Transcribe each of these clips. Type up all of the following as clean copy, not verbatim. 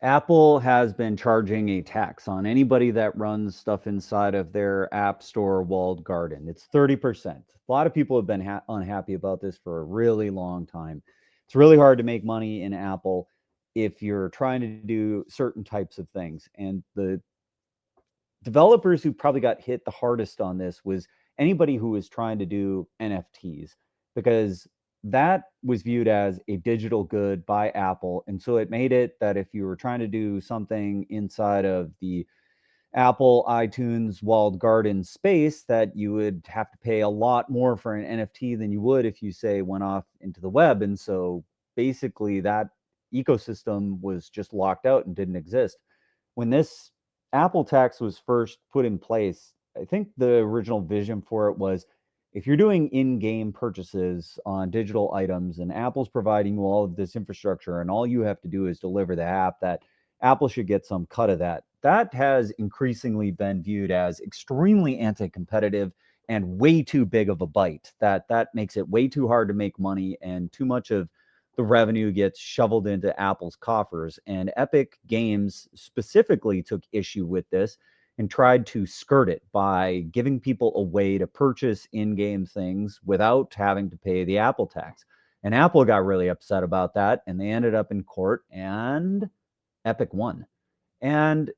Apple has been charging a tax on anybody that runs stuff inside of their app store walled garden. It's 30%. A lot of people have been unhappy about this for a really long time. It's really hard to make money in Apple if you're trying to do certain types of things. And the developers who probably got hit the hardest on this was anybody who was trying to do NFTs, because that was viewed as a digital good by Apple. And so it made it that if you were trying to do something inside of the Apple iTunes walled garden space, that you would have to pay a lot more for an NFT than you would if you, say, went off into the web. And so basically that ecosystem was just locked out and didn't exist. When this Apple tax was first put in place, I think the original vision for it was, if you're doing in-game purchases on digital items and Apple's providing you all of this infrastructure and all you have to do is deliver the app, that Apple should get some cut of that. That has increasingly been viewed as extremely anti-competitive and way too big of a bite. That makes it way too hard to make money, and too much of the revenue gets shoveled into Apple's coffers. And Epic Games specifically took issue with this and tried to skirt it by giving people a way to purchase in-game things without having to pay the Apple tax. And Apple got really upset about that, and they ended up in court, and Epic won. And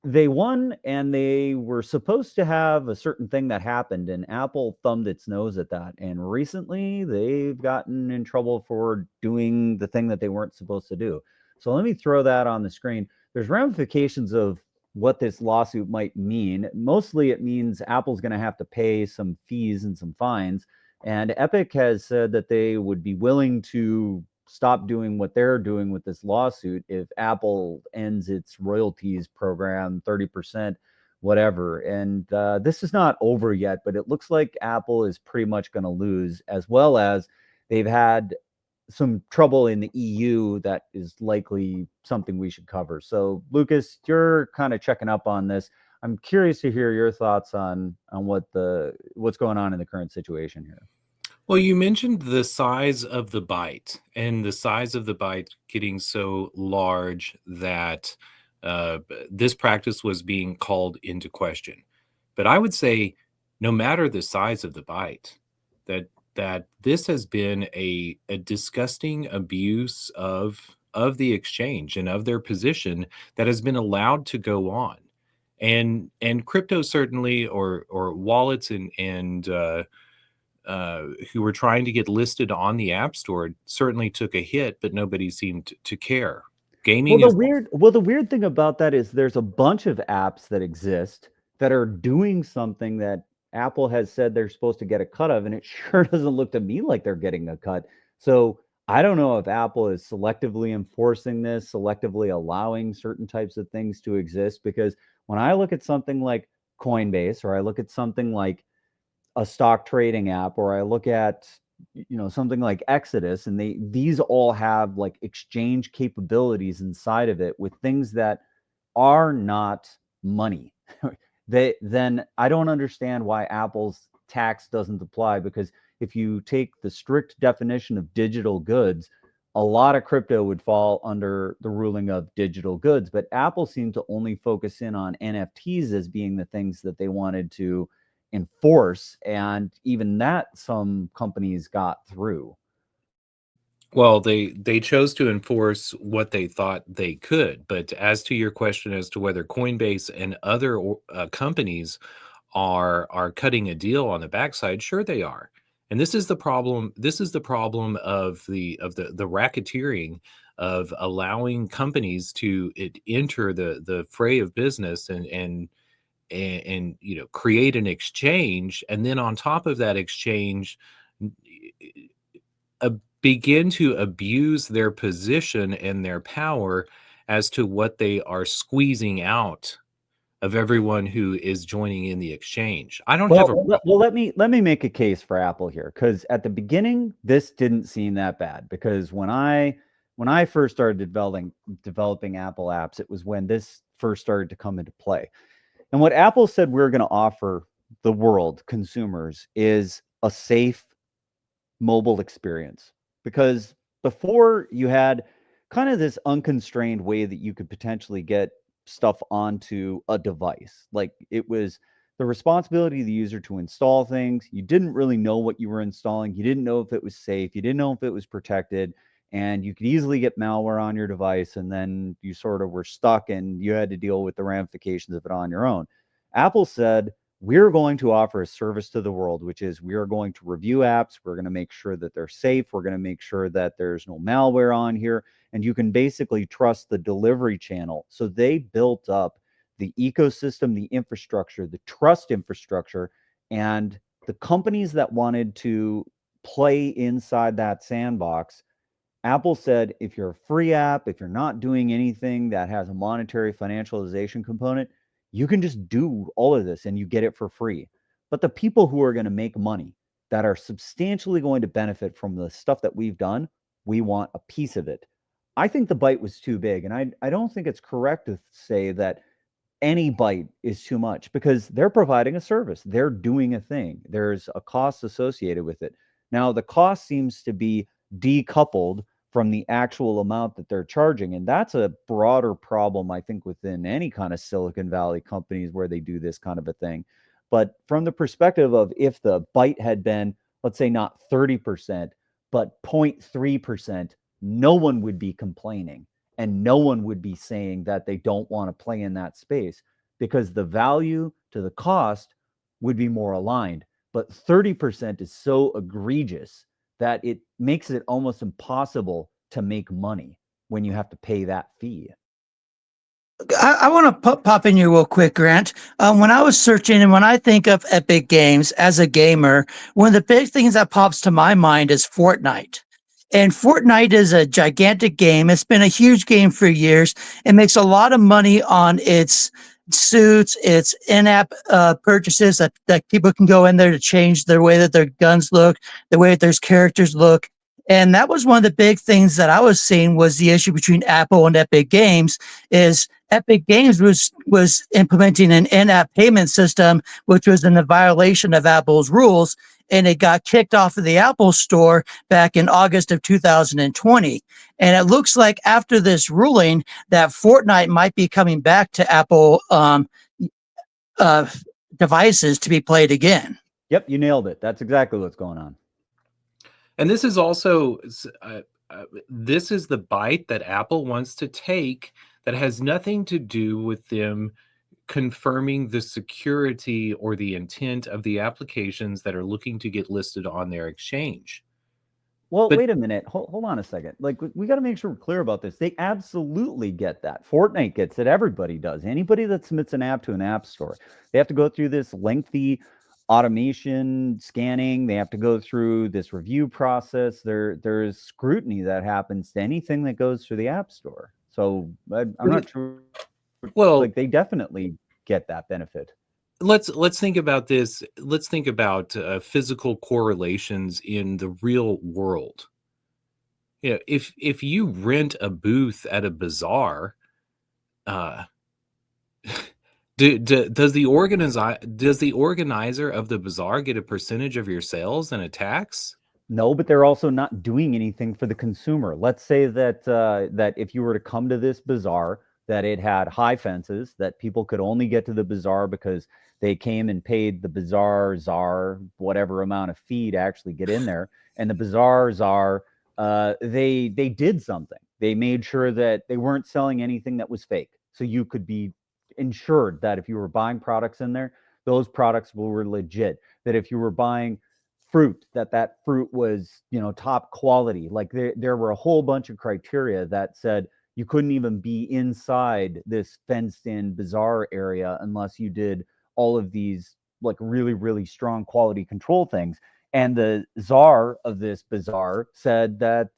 they won, and they were supposed to have a certain thing that happened, and Apple thumbed its nose at that. And recently they've gotten in trouble for doing the thing that they weren't supposed to do. So let me throw that on the screen. There's ramifications of what this lawsuit might mean. Mostly it means Apple's going to have to pay some fees and some fines. And Epic has said that they would be willing to stop doing what they're doing with this lawsuit if Apple ends its royalties program 30%, whatever. And this is not over yet, but it looks like Apple is pretty much going to lose, as well as they've had some trouble in the EU that is likely something we should cover. So, Lucas, you're kind of checking up on this. I'm curious to hear your thoughts on what's going on in the current situation here. Well, you mentioned the size of the bite and the size of the bite getting so large that this practice was being called into question. But I would say, no matter the size of the bite, that this has been a disgusting abuse of the exchange and of their position that has been allowed to go on. And crypto certainly, or wallets and who were trying to get listed on the App Store certainly took a hit, but nobody seemed to care. Well, Gaming the is weird well, the weird thing about that is there's a bunch of apps that exist that are doing something that Apple has said they're supposed to get a cut of, and it sure doesn't look to me like they're getting a cut. So I don't know if Apple is selectively enforcing this, selectively allowing certain types of things to exist, because when I look at something like Coinbase, or I look at something like a stock trading app, or I look at something like Exodus, and these all have like exchange capabilities inside of it with things that are not money. Then I don't understand why Apple's tax doesn't apply, because if you take the strict definition of digital goods, a lot of crypto would fall under the ruling of digital goods. But Apple seemed to only focus in on NFTs as being the things that they wanted to enforce, and even that some companies got through. Well, they chose to enforce what they thought they could. But as to your question as to whether Coinbase and other companies are cutting a deal on the backside, sure they are. And this is the problem. This is the problem of the racketeering, of allowing companies to enter the fray of business and create an exchange, and then on top of that exchange, uh, begin to abuse their position and their power as to what they are squeezing out of everyone who is joining in the exchange. I don't have a problem. Well, let me make a case for Apple here, because at the beginning this didn't seem that bad, because when I first started developing Apple apps, it was when this first started to come into play. And what Apple said we're going to offer the world, consumers, is a safe mobile experience. Because before, you had kind of this unconstrained way that you could potentially get stuff onto a device. Like it was the responsibility of the user to install things. You didn't really know what you were installing. You didn't know if it was safe. You didn't know if it was protected. And you could easily get malware on your device. And then you sort of were stuck and you had to deal with the ramifications of it on your own. Apple said, we're going to offer a service to the world, which is we are going to review apps. We're going to make sure that they're safe. We're going to make sure that there's no malware on here. And you can basically trust the delivery channel. So they built up the ecosystem, the infrastructure, the trust infrastructure, and the companies that wanted to play inside that sandbox. Apple said if you're a free app, if you're not doing anything that has a monetary financialization component, you can just do all of this and you get it for free. But the people who are going to make money, that are substantially going to benefit from the stuff that we've done, we want a piece of it. I think the bite was too big. And I don't think it's correct to say that any bite is too much because they're providing a service. They're doing a thing. There's a cost associated with it. Now, the cost seems to be decoupled from the actual amount that they're charging. And that's a broader problem, I think, within any kind of Silicon Valley companies where they do this kind of a thing. But from the perspective of if the bite had been, let's say, not 30%, but 0.3%, no one would be complaining and no one would be saying that they don't want to play in that space because the value to the cost would be more aligned. But 30% is so egregious that it makes it almost impossible to make money when you have to pay that fee. I want to pop in here real quick, Grant. When I was searching and when I think of Epic Games as a gamer, one of the big things that pops to my mind is Fortnite. And Fortnite is a gigantic game. It's been a huge game for years. It makes a lot of money on its suits, its in-app purchases that people can go in there to change the way that their guns look, the way that their characters look. And that was one of the big things that I was seeing was the issue between Apple and Epic Games is Epic Games was implementing an in-app payment system, which was in a violation of Apple's rules, and it got kicked off of the Apple Store back in August of 2020. And it looks like after this ruling that Fortnite might be coming back to Apple uh, devices to be played again. Yep, you nailed it. That's exactly what's going on. And this is also this is the bite that Apple wants to take that has nothing to do with them confirming the security or the intent of the applications that are looking to get listed on their exchange. Well, But wait a minute. Hold on a second. Like, we got to make sure we're clear about this. They absolutely get that. Fortnite gets it. Everybody does. Anybody that submits an app to an app store, they have to go through this lengthy automation scanning. They have to go through this review process. There's scrutiny that happens to anything that goes through the app store. So I'm not sure. well, Like, they definitely get that benefit. let's think about this. Let's think about physical correlations in the real world. You know, if you rent a booth at a bazaar, uh, does the organizer of the bazaar get a percentage of your sales and a tax? No, but they're also not doing anything for the consumer. Let's say that that if you were to come to this bazaar, that it had high fences, that people could only get to the bazaar because they came and paid the bazaar czar whatever amount of fee to actually get in there, and the bazaar czar they did something. They made sure that they weren't selling anything that was fake, so you could be ensured that if you were buying products in there, those products were legit. That if you were buying fruit, that fruit was, top quality. Like there were a whole bunch of criteria that said you couldn't even be inside this fenced in bazaar area unless you did all of these like really really strong quality control things. And the czar of this bazaar said that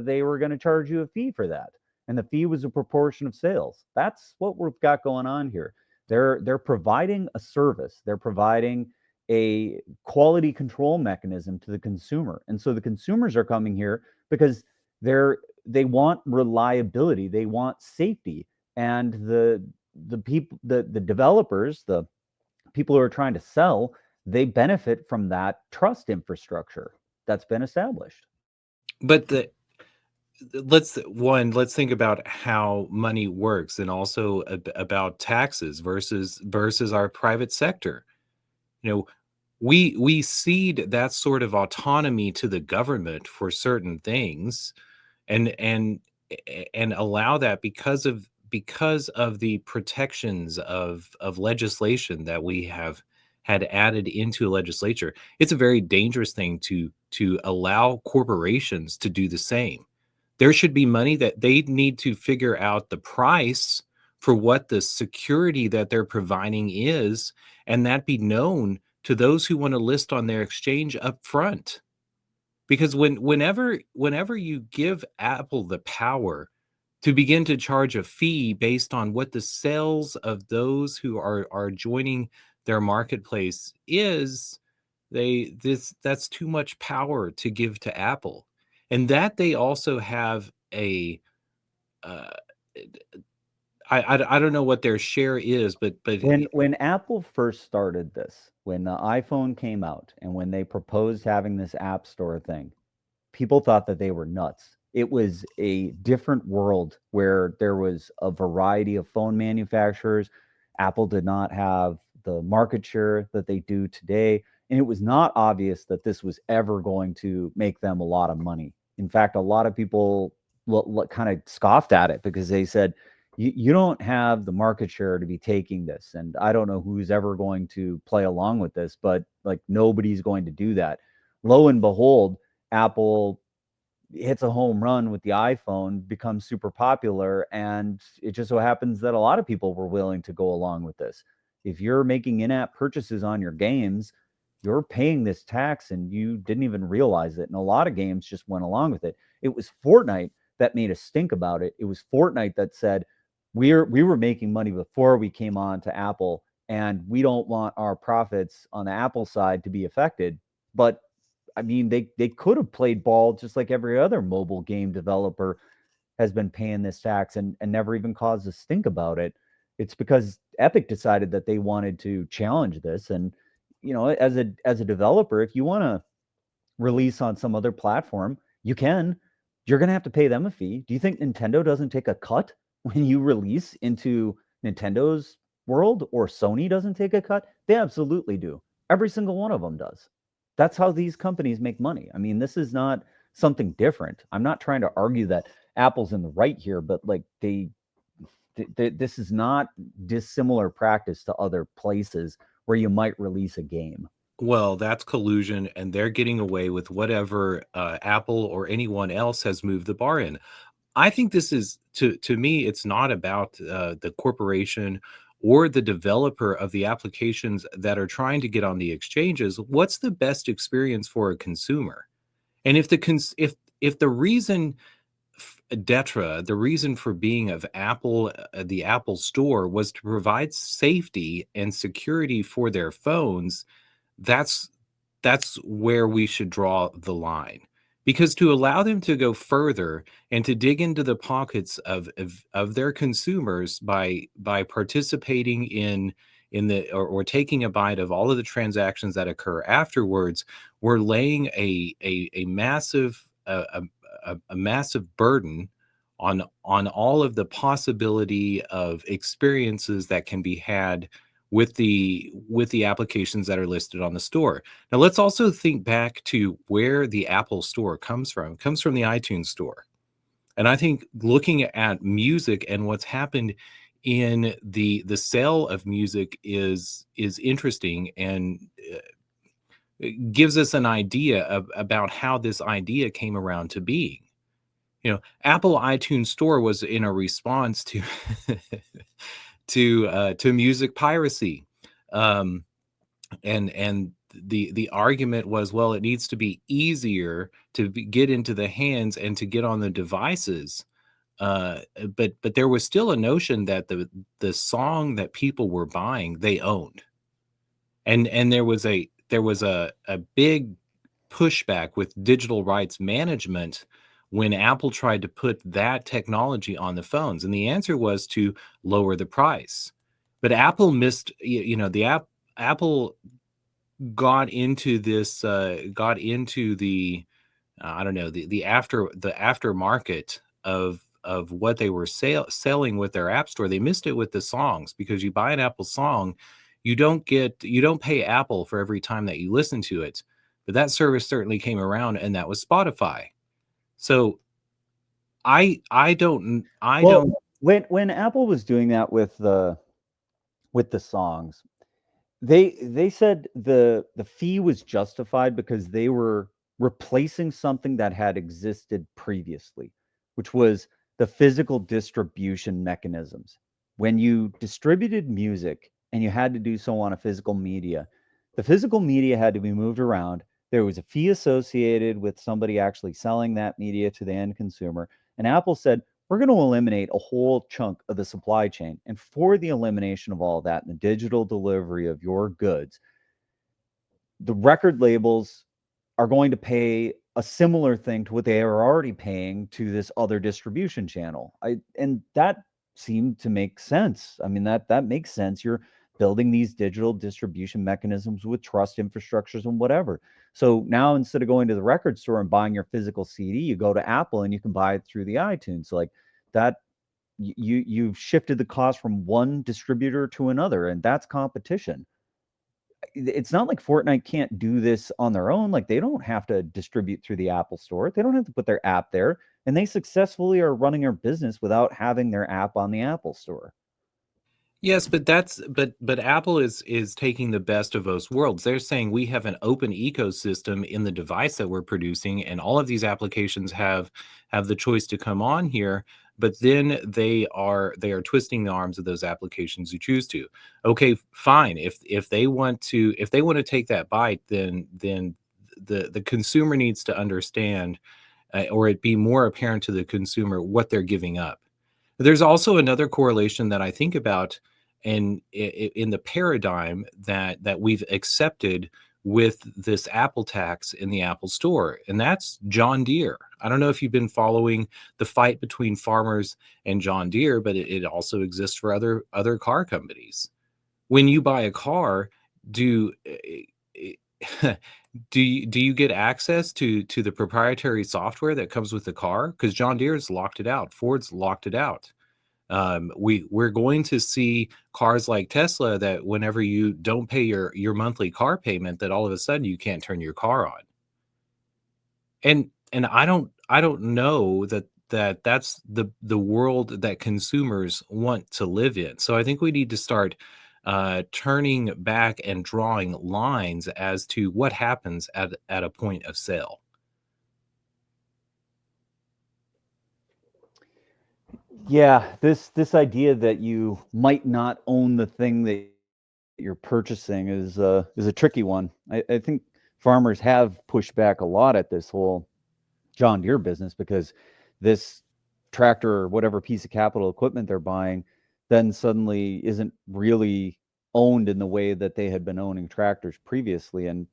they were going to charge you a fee for that, and the fee was a proportion of sales. That's what we've got going on here. They're providing a service. They're providing a quality control mechanism to the consumer. And so the consumers are coming here because they want reliability, they want safety. And the people, the developers, the people who are trying to sell, they benefit from that trust infrastructure that's been established. But let's think about how money works, and also about taxes versus our private sector. You know, we cede that sort of autonomy to the government for certain things, and and allow that because of the protections of legislation that we have had added into a legislature. It's a very dangerous thing to allow corporations to do the same. There should be money that they need to figure out the price for what the security that they're providing is, and that be known to those who want to list on their exchange up front. Because whenever you give Apple the power to begin to charge a fee based on what the sales of those who are joining their marketplace is, that's too much power to give to Apple. And that they also have a uh, I don't know what their share is, but When Apple first started this, when the iPhone came out and when they proposed having this App Store thing, people thought that they were nuts. It was a different world where there was a variety of phone manufacturers. Apple did not have the market share that they do today. And it was not obvious that this was ever going to make them a lot of money. In fact, a lot of people kind of scoffed at it because they said, you don't have the market share to be taking this. And I don't know who's ever going to play along with this, but like nobody's going to do that. Lo and behold, Apple hits a home run with the iPhone, becomes super popular, and it just so happens that a lot of people were willing to go along with this. If you're making in-app purchases on your games, you're paying this tax and you didn't even realize it. And a lot of games just went along with it. It was Fortnite that made us think about it. It was Fortnite that said we were making money before we came on to Apple, and we don't want our profits on the Apple side to be affected. But I mean, they could have played ball just like every other mobile game developer has been paying this tax and never even caused us to think about it. It's because Epic decided that they wanted to challenge this. And as a developer, if you want to release on some other platform, you can. You're going to have to pay them a fee. Do you think Nintendo doesn't take a cut when you release into Nintendo's world, or Sony doesn't take a cut? They absolutely do. Every single one of them does. That's how these companies make money. I mean, this is not something different. I'm not trying to argue that Apple's in the right here, but like this is not dissimilar practice to other places where you might release a game. well, that's collusion, and they're getting away with whatever Apple or anyone else has moved the bar in. I think this is to me, it's not about the corporation or the developer of the applications that are trying to get on the exchanges. What's the best experience for a consumer? And if the reason the reason for being of Apple, the Apple Store, was to provide safety and security for their phones, that's that's where we should draw the line. Because to allow them to go further and to dig into the pockets of their consumers by participating in the or taking a bite of all of the transactions that occur afterwards, we're laying a massive a massive burden on all of the possibility of experiences that can be had with the applications that are listed on the store. Now let's also think back to where the Apple Store comes from. It comes from the iTunes Store. And I think looking at music and what's happened in the sale of music is interesting, and it gives us an idea about how this idea came around to being. Apple iTunes Store was in a response to to music piracy. Um, and the argument was, well, it needs to be easier to get into the hands and to get on the devices. But there was still a notion that the song that people were buying, they owned. And there was a big pushback with digital rights management when Apple tried to put that technology on the phones, and the answer was to lower the price. But Apple missed, the Apple got into the I don't know, the aftermarket of what they were selling with their app store. They missed it with the songs, because you buy an Apple song, you don't pay Apple for every time that you listen to it. But that service certainly came around, and that was Spotify. So I Well, don't. when Apple was doing that with the songs, they said the fee was justified because they were replacing something that had existed previously, which was the physical distribution mechanisms. When you distributed music and you had to do so on a physical media, the physical media had to be moved around. There was a fee associated with somebody actually selling that media to the end consumer. And Apple said, we're going to eliminate a whole chunk of the supply chain. And for the elimination of all that and the digital delivery of your goods, the record labels are going to pay a similar thing to what they are already paying to this other distribution channel. And that seemed to make sense. I mean, that makes sense. You're building these digital distribution mechanisms with trust infrastructures and whatever. So now instead of going to the record store and buying your physical CD, you go to Apple and you can buy it through the iTunes. So like that, you've shifted the cost from one distributor to another, and that's competition. It's not like Fortnite can't do this on their own. Like they don't have to distribute through the Apple store. They don't have to put their app there, and they successfully are running their business without having their app on the Apple store. Yes, but but Apple is taking the best of both worlds. They're saying we have an open ecosystem in the device that we're producing, and all of these applications have the choice to come on here. But then they are twisting the arms of those applications who choose to. Okay, fine. If they want to take that bite, then the consumer needs to understand, or it be more apparent to the consumer what they're giving up. There's also another correlation that I think about in the paradigm that we've accepted with this Apple tax in the Apple Store, and that's John Deere. I don't know if you've been following the fight between farmers and John Deere, but it also exists for other car companies. When you buy a car, do do you get access to the proprietary software that comes with the car? Because John Deere's locked it out, Ford's locked it out. We're going to see cars like Tesla that whenever you don't pay your monthly car payment, that all of a sudden you can't turn your car on. And I don't know that's the world that consumers want to live in. So I think we need to start turning back and drawing lines as to what happens at a point of sale. Yeah, this idea that you might not own the thing that you're purchasing is a tricky one. I think farmers have pushed back a lot at this whole John Deere business because this tractor or whatever piece of capital equipment they're buying then suddenly isn't really owned in the way that they had been owning tractors previously. And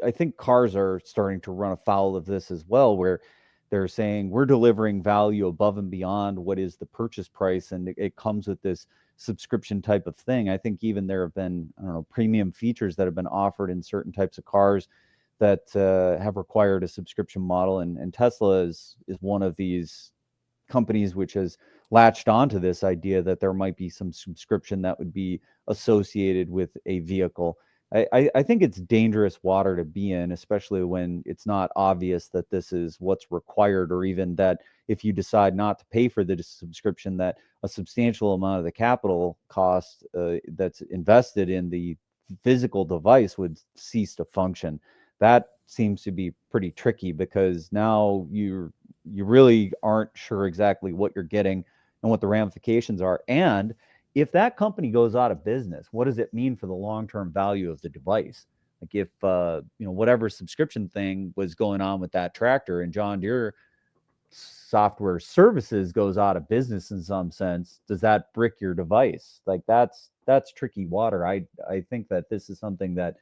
I think cars are starting to run afoul of this as well, where they're saying we're delivering value above and beyond what is the purchase price, and it comes with this subscription type of thing. I think even there have been, I don't know, premium features that have been offered in certain types of cars that have required a subscription model, and Tesla is one of these companies which has latched onto this idea that there might be some subscription that would be associated with a vehicle. I think it's dangerous water to be in, especially when it's not obvious that this is what's required, or even that if you decide not to pay for the subscription, that a substantial amount of the capital cost that's invested in the physical device would cease to function. That seems to be pretty tricky because now you really aren't sure exactly what you're getting and what the ramifications are. And if that company goes out of business, what does it mean for the long-term value of the device? Like if whatever subscription thing was going on with that tractor and John Deere software services goes out of business in some sense, does that brick your device? Like that's tricky water. I think that this is something that,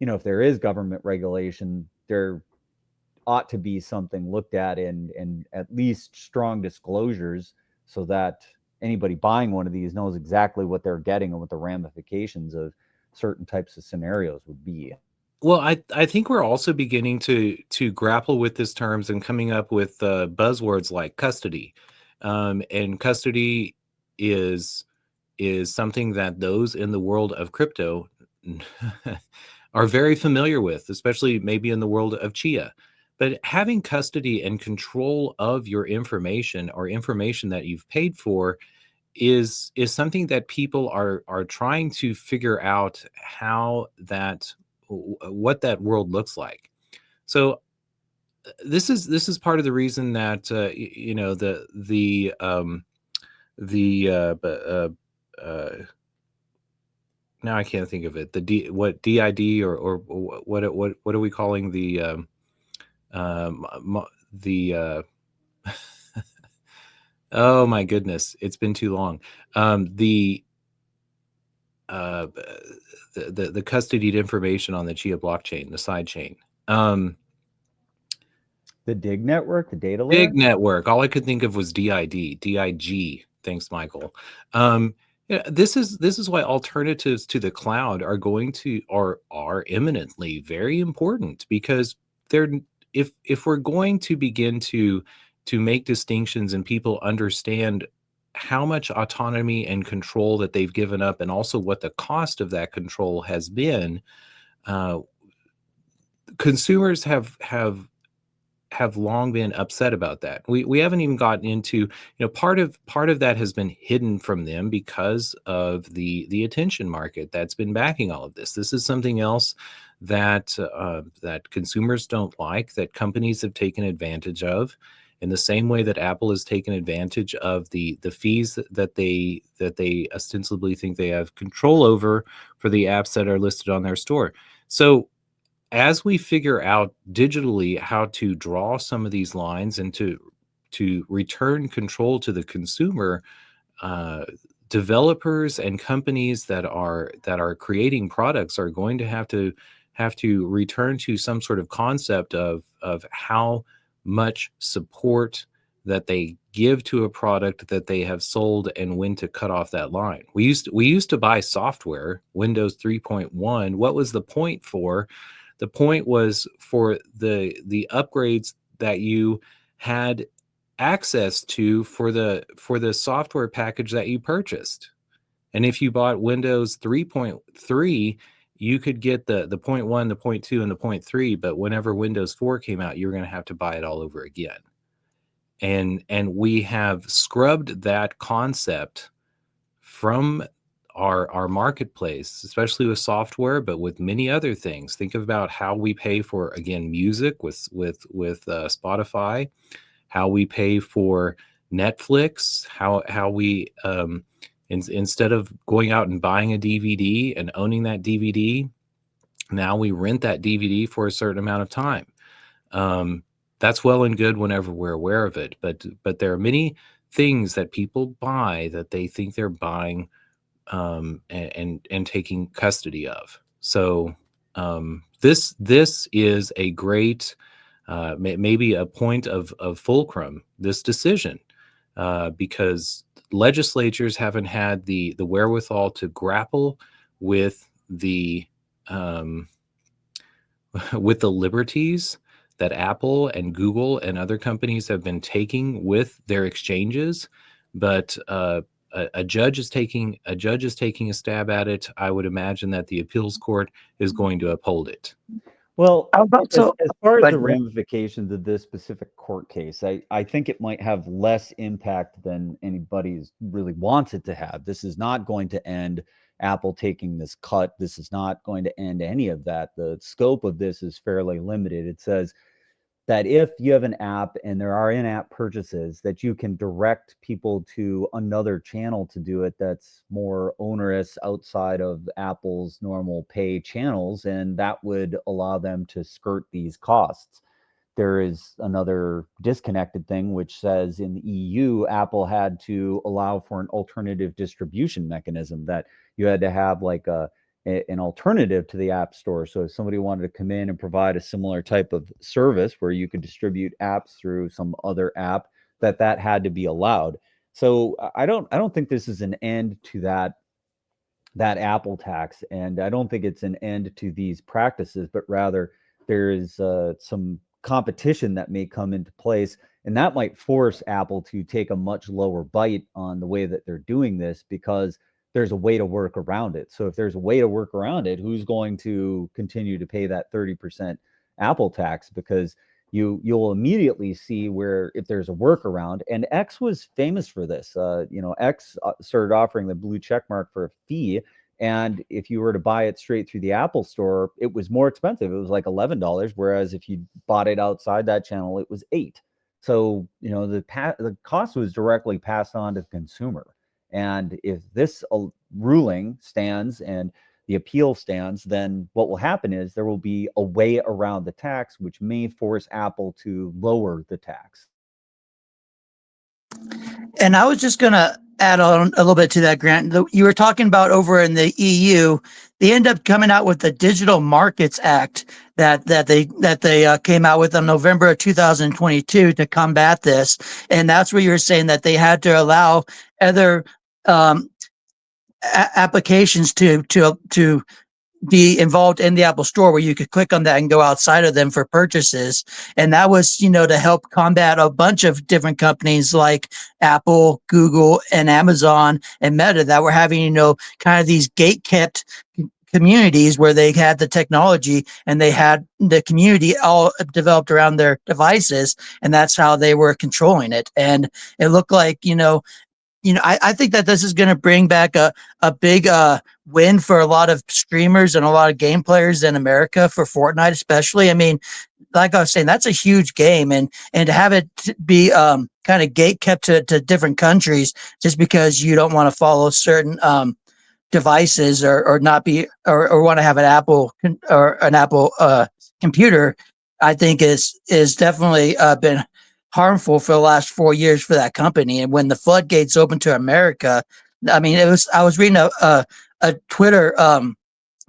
if there is government regulation, there ought to be something looked at and at least strong disclosures so that anybody buying one of these knows exactly what they're getting and what the ramifications of certain types of scenarios would be. Well, I think we're also beginning to grapple with this terms and coming up with buzzwords like custody, and custody is is something that those in the world of crypto are very familiar with, especially maybe in the world of Chia. But having custody and control of your information or information that you've paid for is something that people are trying to figure out how that what that world looks like. So this is part of the reason that the now I can't think of it, the DID, or what are we calling the the oh my goodness, it's been too long. The uh, the custodied information on the Chia blockchain, the side chain. Um, The dig network, the data Big layer. network. All I could think of was DIG. Thanks, Michael. Um, yeah, this is why alternatives to the cloud are going to are imminently very important, because they're if we're going to begin to make distinctions and people understand how much autonomy and control that they've given up, and also what the cost of that control has been, uh, consumers have long been upset about that. We haven't even gotten into, part of that has been hidden from them because of the attention market that's been backing all of this. This is something else that consumers don't like, that companies have taken advantage of, in the same way that Apple has taken advantage of the fees that they ostensibly think they have control over for the apps that are listed on their store. So as we figure out digitally how to draw some of these lines and to return control to the consumer, uh, developers and companies that are creating products are going to have to return to some sort of concept of how much support that they give to a product that they have sold, and when to cut off that line. We used to buy software, Windows 3.1. What was the point for? The point was for the upgrades that you had access to for the software package that you purchased. And if you bought Windows 3.3, you could get the point 1, the point 2, and the point 3, but whenever Windows 4 came out, you were going to have to buy it all over again. And we have scrubbed that concept from our marketplace, especially with software, but with many other things. Think about how we pay for, again, music with Spotify, how we pay for Netflix, how we instead of going out and buying a DVD and owning that DVD, now we rent that DVD for a certain amount of time. Um, that's well and good whenever we're aware of it, but there are many things that people buy that they think they're buying, and taking custody of. So this is a great, maybe a point of fulcrum, this decision, because legislatures haven't had the wherewithal to grapple with the um, with the liberties that Apple and Google and other companies have been taking with their exchanges. But a judge is taking a stab at it. I would imagine that the appeals court is going to uphold it. Well, How about so? as far as But the ramifications of this specific court case, I think it might have less impact than anybody's really wants it to have. This is not going to end Apple taking this cut. This is not going to end any of that. The scope of this is fairly limited. It says that if you have an app and there are in-app purchases, that you can direct people to another channel to do it that's more onerous outside of Apple's normal pay channels, and that would allow them to skirt these costs. There is another disconnected thing which says in the EU, Apple had to allow for an alternative distribution mechanism, that you had to have like an alternative to the App Store. So if somebody wanted to come in and provide a similar type of service where you could distribute apps through some other app, that had to be allowed. So I don't think this is an end to that that Apple tax. And I don't think it's an end to these practices, but rather there is some competition that may come into place. And that might force Apple to take a much lower bite on the way that they're doing this because there's a way to work around it. So if there's a way to work around it, who's going to continue to pay that 30% Apple tax? Because you'll immediately see where if there's a workaround. And X was famous for this. X started offering the blue check mark for a fee, and if you were to buy it straight through the Apple store, it was more expensive. It was like $11, whereas if you bought it outside that channel, it was 8. So the cost was directly passed on to the consumer. And if this ruling stands and the appeal stands, then what will happen is there will be a way around the tax, which may force Apple to lower the tax. And I was just going to add on a little bit to that, Grant. You were talking about over in the EU, they end up coming out with the Digital Markets Act that they came out with in November of 2022 to combat this. And that's where you're saying that they had to allow other applications to be involved in the Apple store, where you could click on that and go outside of them for purchases. And that was, to help combat a bunch of different companies like Apple, Google, and Amazon and Meta that were having, kind of these gate kept communities where they had the technology and they had the community all developed around their devices. And that's how they were controlling it. And it looked like, I think that this is going to bring back a big win for a lot of streamers and a lot of game players in America for Fortnite, especially. I mean, like I was saying, that's a huge game, and to have it be kind of gate kept to different countries just because you don't want to follow certain devices or not be or want to have an Apple computer, I think is definitely been harmful for the last 4 years for that company. And when the floodgates opened to America, I mean, I was reading a Twitter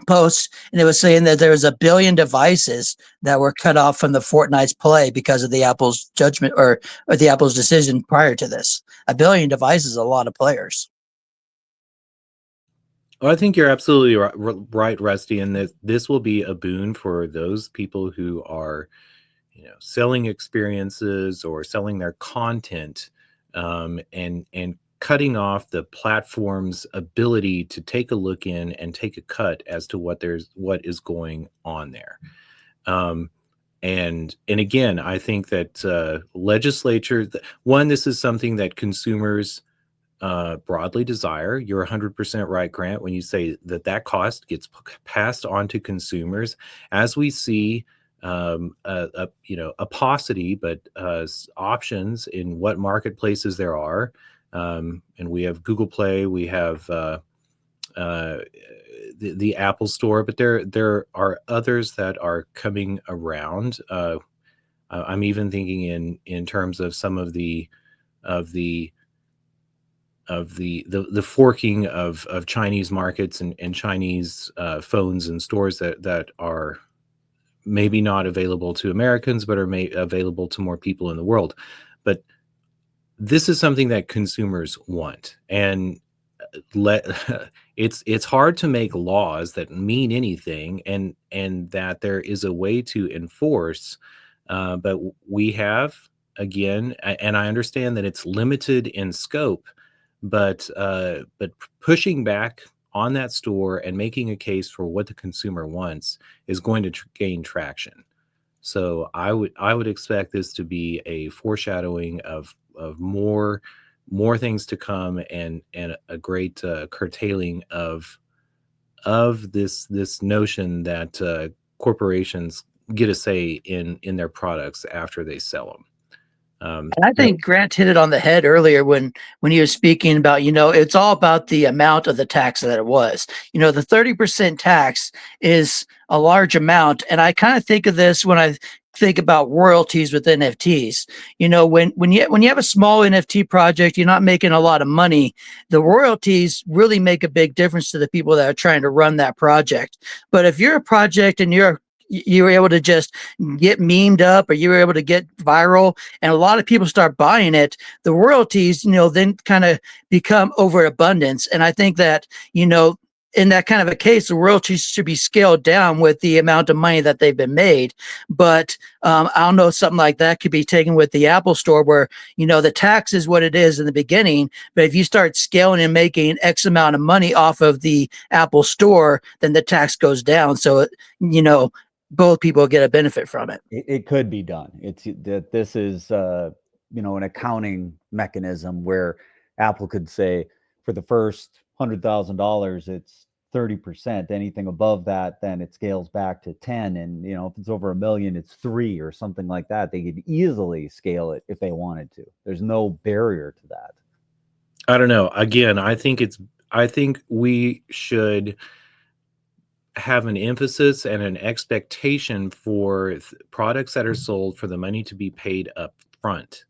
post, and it was saying that there was 1 billion devices that were cut off from the Fortnite's play because of the Apple's judgment or the Apple's decision prior to this. 1 billion devices is a lot of players. Well, I think you're absolutely right, Rusty, and that this will be a boon for those people who are selling experiences or selling their content, and cutting off the platform's ability to take a look in and take a cut as to what is going on there. And again, I think that legislature, this is something that consumers broadly desire. You're 100% right, Grant, when you say that cost gets passed on to consumers. As we see a paucity, but options in what marketplaces there are. And we have Google Play, we have the Apple Store, but there are others that are coming around. I'm even thinking in terms of some of the forking of Chinese markets and Chinese phones and stores that are maybe not available to Americans, but are available to more people in the world. But this is something that consumers want, and it's hard to make laws that mean anything, and that there is a way to enforce. But we have, again, and I understand that it's limited in scope, but pushing back on that store and making a case for what the consumer wants is going to gain traction. So I would expect this to be a foreshadowing of more things to come, and a great curtailing of this notion that corporations get a say in their products after they sell them. And I think Grant hit it on the head earlier when he was speaking about, it's all about the amount of the tax that it was. The 30% tax is a large amount. And I kind of think of this when I think about royalties with NFTs. When you have a small NFT project, you're not making a lot of money. The royalties really make a big difference to the people that are trying to run that project. But if you're a project and you were able to just get memed up, or you were able to get viral and a lot of people start buying it, the royalties, then kind of become overabundance. And I think that, in that kind of a case, the royalties should be scaled down with the amount of money that they've been made. But I don't know, something like that could be taken with the Apple Store, where the tax is what it is in the beginning, but if you start scaling and making X amount of money off of the Apple Store, then the tax goes down. So both people get a benefit from it. It could be done. It's that this is an accounting mechanism where Apple could say for the first $100,000 it's 30%. Anything above that, then it scales back to 10. And if it's over a million, it's 3 or something like that. They could easily scale it if they wanted to. There's no barrier to that. I don't know. Again, I think we should have an emphasis and an expectation for products that are sold for the money to be paid up front.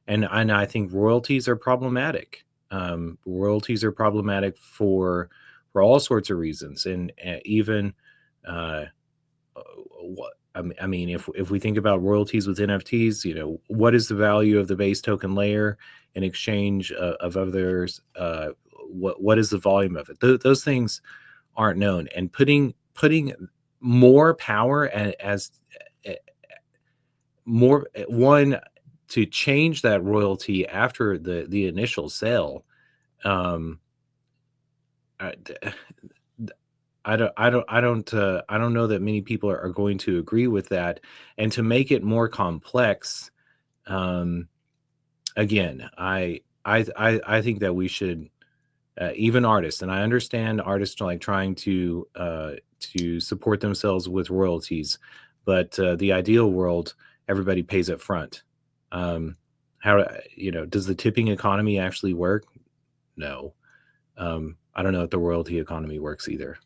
And I think royalties are problematic. Royalties are problematic for all sorts of reasons, and even what I mean, if we think about royalties with NFTs, what is the value of the base token layer in exchange of others? What is the volume of it? Those things aren't known, and putting more power as more one to change that royalty after the initial sale. I, I don't know that many people are going to agree with that, and to make it more complex. Again, I think that we should, even artists, and I understand artists like trying to support themselves with royalties, but the ideal world, everybody pays up front. How does the tipping economy actually work? No. I don't know if the royalty economy works either.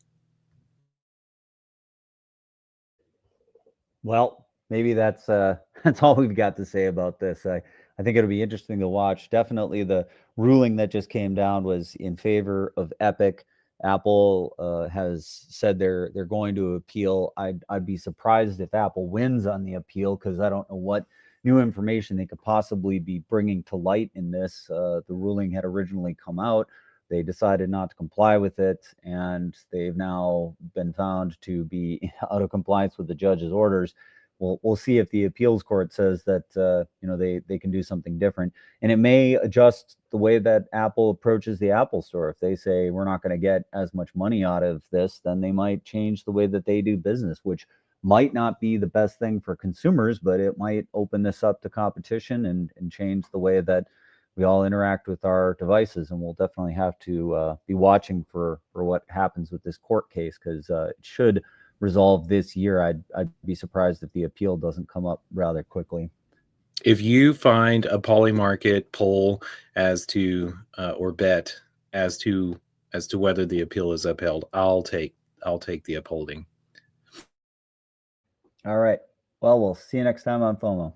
Well, maybe that's that's all we've got to say about this. I think it'll be interesting to watch. Definitely, the ruling that just came down was in favor of Epic. Apple has said they're going to appeal. I'd be surprised if Apple wins on the appeal, because I don't know what new information they could possibly be bringing to light in this. The ruling had originally come out. They decided not to comply with it, and they've now been found to be out of compliance with the judge's orders. We'll see if the appeals court says that they can do something different, and it may adjust the way that Apple approaches the Apple Store. If they say we're not going to get as much money out of this, then they might change the way that they do business, which might not be the best thing for consumers, but it might open this up to competition and change the way that we all interact with our devices. And we'll definitely have to be watching for what happens with this court case, because it should resolve this year. I'd be surprised if the appeal doesn't come up rather quickly. If you find a Polymarket poll as to or bet as to whether the appeal is upheld, I'll take the upholding. All right. Well, we'll see you next time on FOMO.